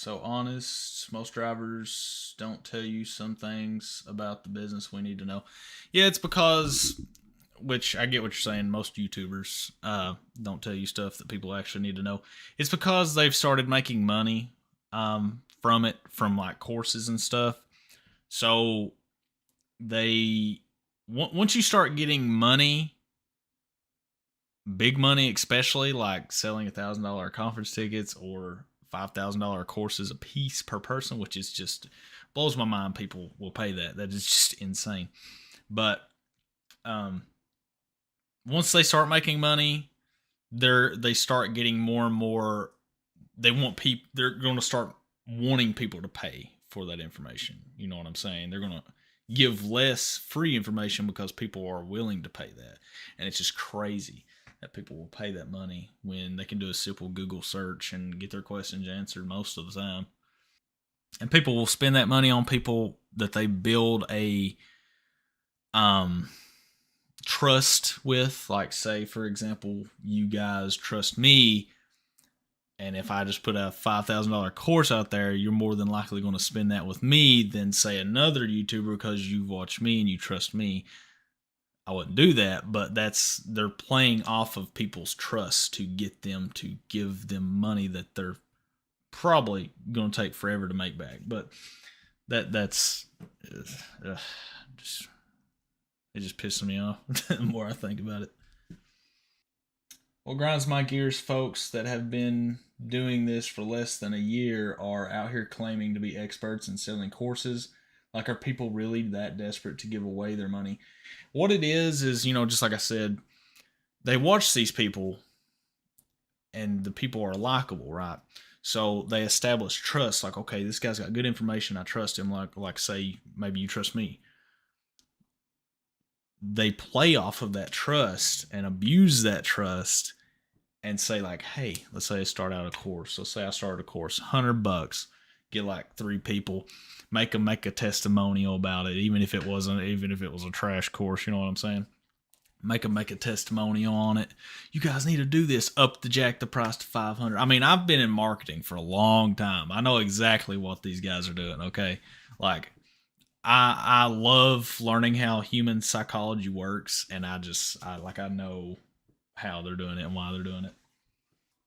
so honest. Most drivers don't tell you some things about the business we need to know. Yeah, it's because, which I get what you're saying. Most YouTubers don't tell you stuff that people actually need to know. It's because they've started making money from it, from like courses and stuff. So they once you start getting money, big money, especially like selling $1,000 conference tickets or $5,000 courses a piece per person, which is just blows my mind. People will pay that. That is just insane. But um, once they start making money, they start getting more and more. They want people. They're going to start wanting people to pay for that information. You know what I'm saying? They're going to give less free information because people are willing to pay that, and it's just crazy that people will pay that money when they can do a simple Google search and get their questions answered most of the time. And people will spend that money on people that they build a um trust with, like say for example you guys trust me, and if I just put a $5,000 course out there, you're more than likely going to spend that with me than say another YouTuber because you watch me and you trust me. I wouldn't do that, but they're playing off of people's trust to get them to give them money that they're probably going to take forever to make back. But that's uh, just it just pisses me off the more I think about it. What grinds my gears, folks that have been doing this for less than a year are out here claiming to be experts and selling courses. Like, are people really that desperate to give away their money? What it is, just like I said, they watch these people and the people are likable, right? So they establish trust. Like, okay, this guy's got good information. I trust him. Like say, maybe you trust me. They play off of that trust and abuse that trust and say like, hey, let's say I start out a course. Let's say I started a course, $100, get like 3 people, make them make a testimonial about it, even if it was a trash course. You know what I'm saying? Make them make a testimonial on it. You guys need to do this. Up the jack the price to 500. I mean, I've been in marketing for a long time. I know exactly what these guys are doing. Okay, like I love learning how human psychology works, and I know how they're doing it and why they're doing it.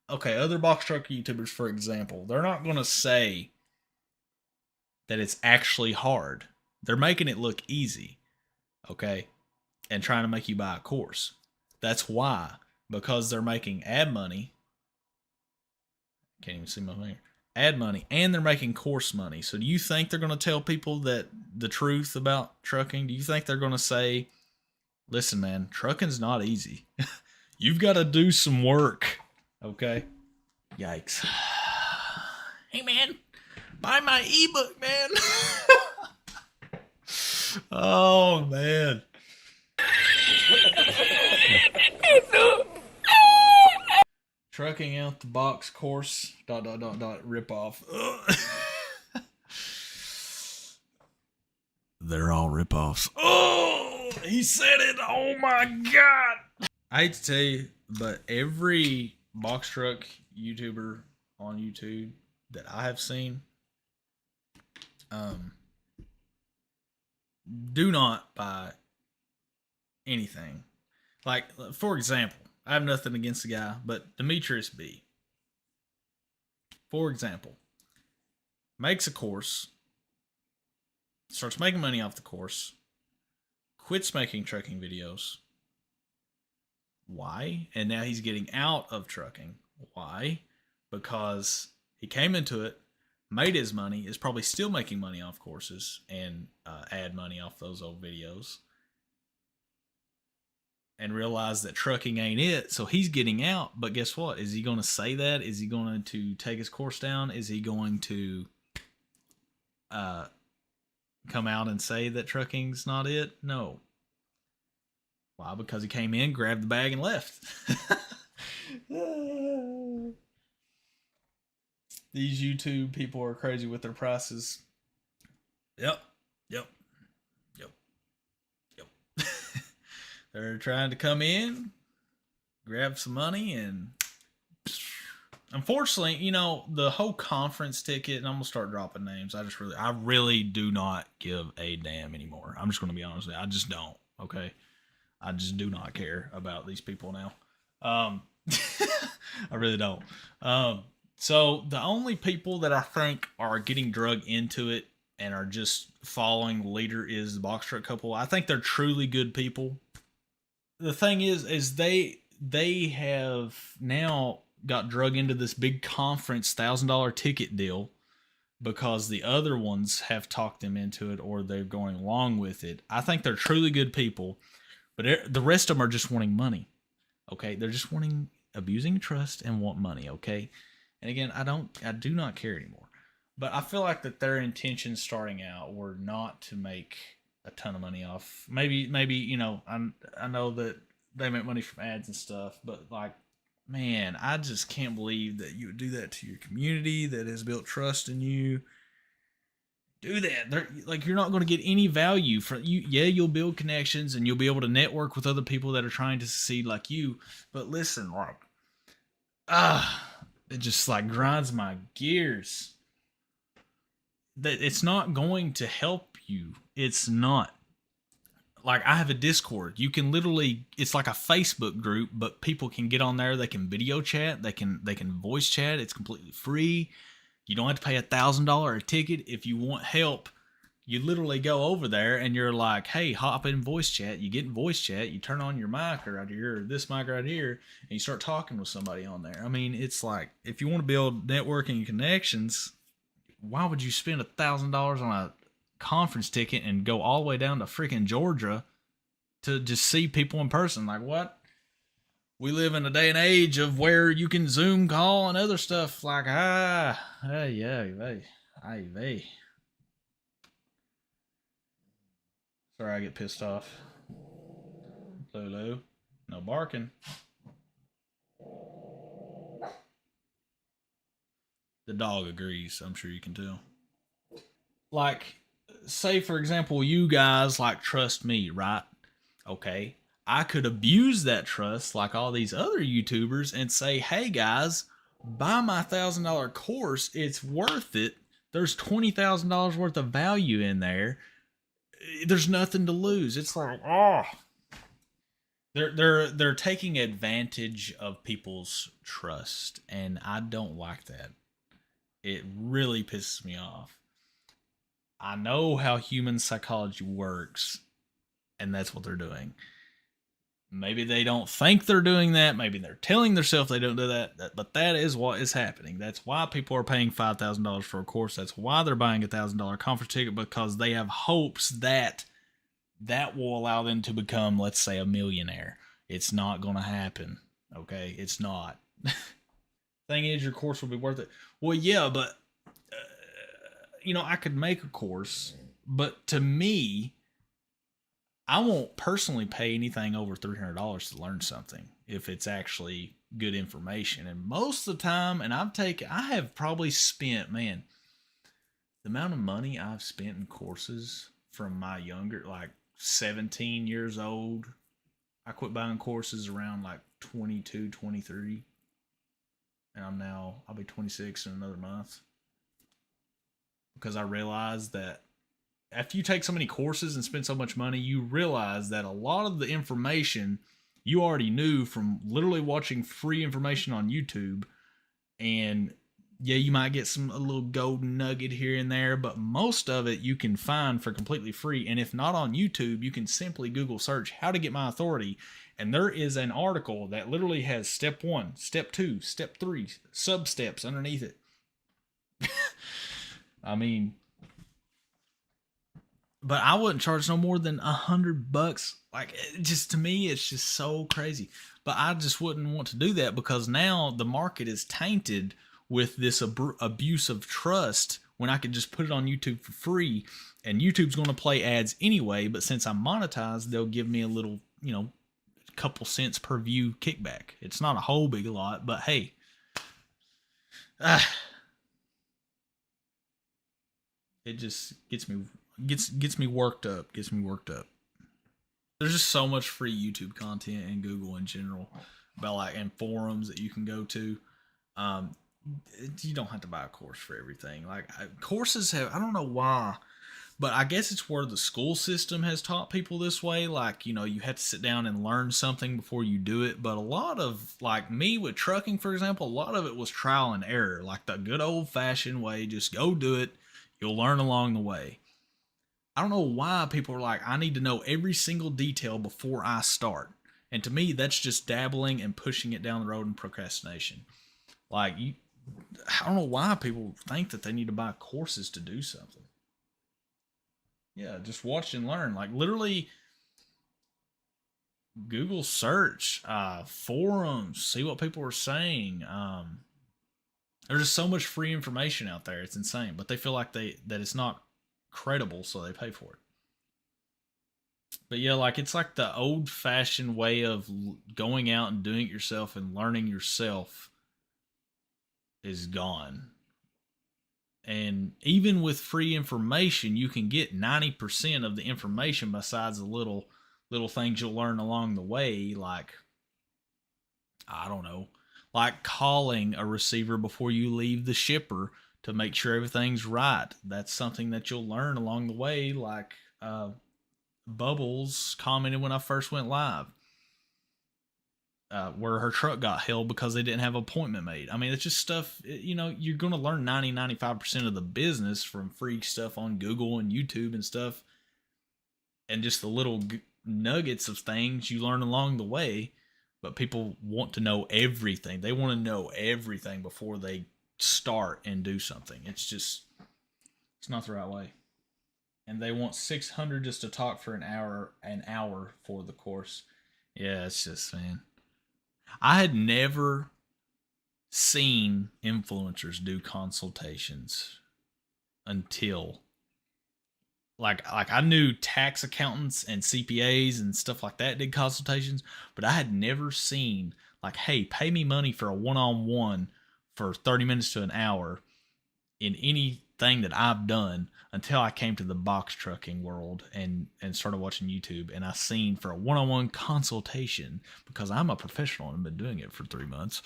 Okay, other box truck YouTubers, for example, they're not going to say that it's actually hard. They're making it look easy, okay, and trying to make you buy a course. That's why, because they're making ad money. Can't even see my finger. Ad money, and they're making course money. So, do you think they're going to tell people that the truth about trucking? Do you think they're going to say, "Listen, man, trucking's not easy. You've got to do some work." Okay. Yikes. Hey, man, buy my ebook, man. Oh man. Trucking out the box course. Dot dot dot dot rip off. They're all rip-offs. Oh, he said it. Oh my god. I hate to tell you, but every box truck YouTuber on YouTube that I have seen, um, do not buy anything. Like, for example, I have nothing against the guy, but Demetrius B, for example, makes a course, starts making money off the course, quits making trucking videos. Why? And now he's getting out of trucking. Why? Because he came into it, made his money, is probably still making money off courses and ad money off those old videos, and realize that trucking ain't it. So he's getting out. But guess what? Is he going to say that? Is he going to take his course down? Is he going to uh, come out and say that trucking's not it? No. Why? Because he came in, grabbed the bag, and left. These YouTube people are crazy with their prices. Yep. Yep. Yep. Yep. They're trying to come in, grab some money, and Unfortunately, the whole conference ticket, and I'm gonna start dropping names. I really do not give a damn anymore. I'm just gonna be honest with you. I just don't. Okay, I just do not care about these people now. Um, I really don't. So the only people that I think are getting drugged into it and are just following the leader is the box truck couple. I think they're truly good people. The thing is they have now got drug into this big conference $1,000 ticket deal because the other ones have talked them into it or they're going along with it. I think they're truly good people, but the rest of them are just wanting money. Okay, they're just wanting abusing trust and want money. Okay, and again, I do not care anymore. But I feel like that their intentions starting out were not to make a ton of money off. Maybe I know that they make money from ads and stuff, but like, man, I just can't believe that you would do that to your community that has built trust in you. Do that. Like, you're not going to get any value from you. Yeah, you'll build connections and you'll be able to network with other people that are trying to succeed like you. But listen, like, it just like grinds my gears. That it's not going to help you. It's not. Like, I have a Discord. You can literally, it's like a Facebook group, but people can get on there. They can video chat. They can voice chat. It's completely free. You don't have to pay $1,000 a ticket. If you want help, you literally go over there and you're like, hey, hop in voice chat. You get in voice chat. You turn on your mic right here, or this mic right here, and you start talking with somebody on there. I mean, it's like, if you want to build networking connections, why would you spend $1,000 on a conference ticket and go all the way down to freaking Georgia to just see people in person? Like, what? We live in a day and age of where you can Zoom call and other stuff. Like, hey. Sorry, I get pissed off. Lulu, no barking. The dog agrees. I'm sure you can tell. Like, say for example, you guys like trust me, right? Okay, I could abuse that trust like all these other YouTubers and say, hey guys, buy my $1,000 course. It's worth it. There's $20,000 worth of value in there. There's nothing to lose. It's like, oh, they're taking advantage of people's trust, and I don't like that. It really pisses me off. I know how human psychology works, and that's what they're doing. Maybe they don't think they're doing that. Maybe they're telling themselves they don't do that. But that is what is happening. That's why people are paying $5,000 for a course. That's why they're buying a $1,000 conference ticket, because they have hopes that that will allow them to become, let's say, a millionaire. It's not going to happen. Okay, it's not. Thing is, your course will be worth it. Well, yeah, but I could make a course, but to me, I won't personally pay anything over $300 to learn something if it's actually good information. And most of the time, and I have probably spent, man, the amount of money I've spent in courses from my younger, like 17 years old. I quit buying courses around like 22, 23. And I'll be 26 in another month. Because I realized that after you take so many courses and spend so much money, you realize that a lot of the information you already knew from literally watching free information on YouTube. And yeah, you might get a little golden nugget here and there, but most of it you can find for completely free. And if not on YouTube, you can simply Google search how to get my authority. And there is an article that literally has step 1, step 2, step 3, sub steps underneath it. I mean, but I wouldn't charge no more than $100. Like, just to me, it's just so crazy. But I just wouldn't want to do that because now the market is tainted with this abuse of trust when I could just put it on YouTube for free, and YouTube's going to play ads anyway. But since I'm monetized, they'll give me a little, couple cents per view kickback. It's not a whole big lot, but hey, it just gets me worked up. There's just so much free YouTube content and Google in general about and forums that you can go to. you don't have to buy a course for everything. Like courses have, I don't know why, but I guess it's where the school system has taught people this way. Like, you have to sit down and learn something before you do it. But a lot of, like me with trucking, for example, a lot of it was trial and error, like the good old fashioned way. Just go do it. You'll learn along the way. I don't know why people are like, I need to know every single detail before I start. And to me, that's just dabbling and pushing it down the road in procrastination. Like, I don't know why people think that they need to buy courses to do something. Yeah, just watch and learn. Like, literally, Google search, forums, see what people are saying. There's just so much free information out there. It's insane. But they feel like that it's not credible, so they pay for it. But yeah, like it's like the old fashioned way of going out and doing it yourself and learning yourself is gone. And even with free information, you can get 90% of the information besides the little things you'll learn along the way, like I don't know, like calling a receiver before you leave the shipper to make sure everything's right. That's something that you'll learn along the way, like Bubbles commented when I first went live, where her truck got held because they didn't have an appointment made. I mean, it's just stuff, you're going to learn 95% of the business from free stuff on Google and YouTube and stuff. And just the little nuggets of things you learn along the way. But people want to know everything. They want to know everything before they start and do something. It's not the right way. And they want 600 just to talk for an hour for the course. Yeah, it's just, man. I had never seen influencers do consultations until like I knew tax accountants and CPAs and stuff like that did consultations, but I had never seen like, hey, pay me money for a one-on-one for 30 minutes to an hour in anything that I've done until I came to the box trucking world and started watching YouTube, and I seen for a one-on-one consultation, because I'm a professional and I've been doing it for 3 months,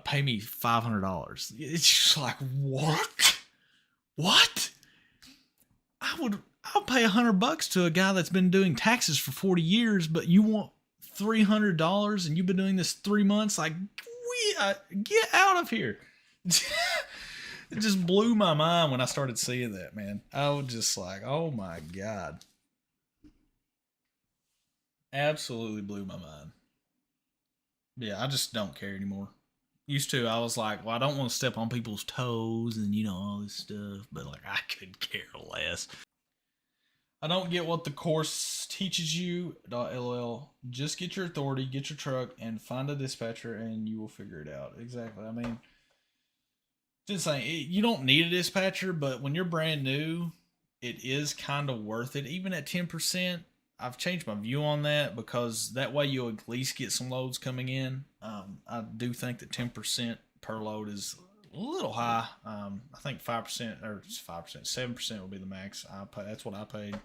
pay me $500. It's just like, what? I'll pay $100 to a guy that's been doing taxes for 40 years, but you want $300 and you've been doing this 3 months? Like, get out of here. It just blew my mind when I started seeing that, man. I was just like, oh my God. Absolutely blew my mind. Yeah, I just don't care anymore. Used to, I was like, well, I don't want to step on people's toes and, all this stuff, but like, I could care less. I don't get what the course teaches you. LOL. Just get your authority, get your truck, and find a dispatcher, and you will figure it out. Exactly. I mean, just saying, you don't need a dispatcher, but when you're brand new, it is kind of worth it. Even at 10%, I've changed my view on that, because that way you'll at least get some loads coming in. I do think that 10% per load is a little high. I think 5% or 5%, 7% will be the max. That's what I paid.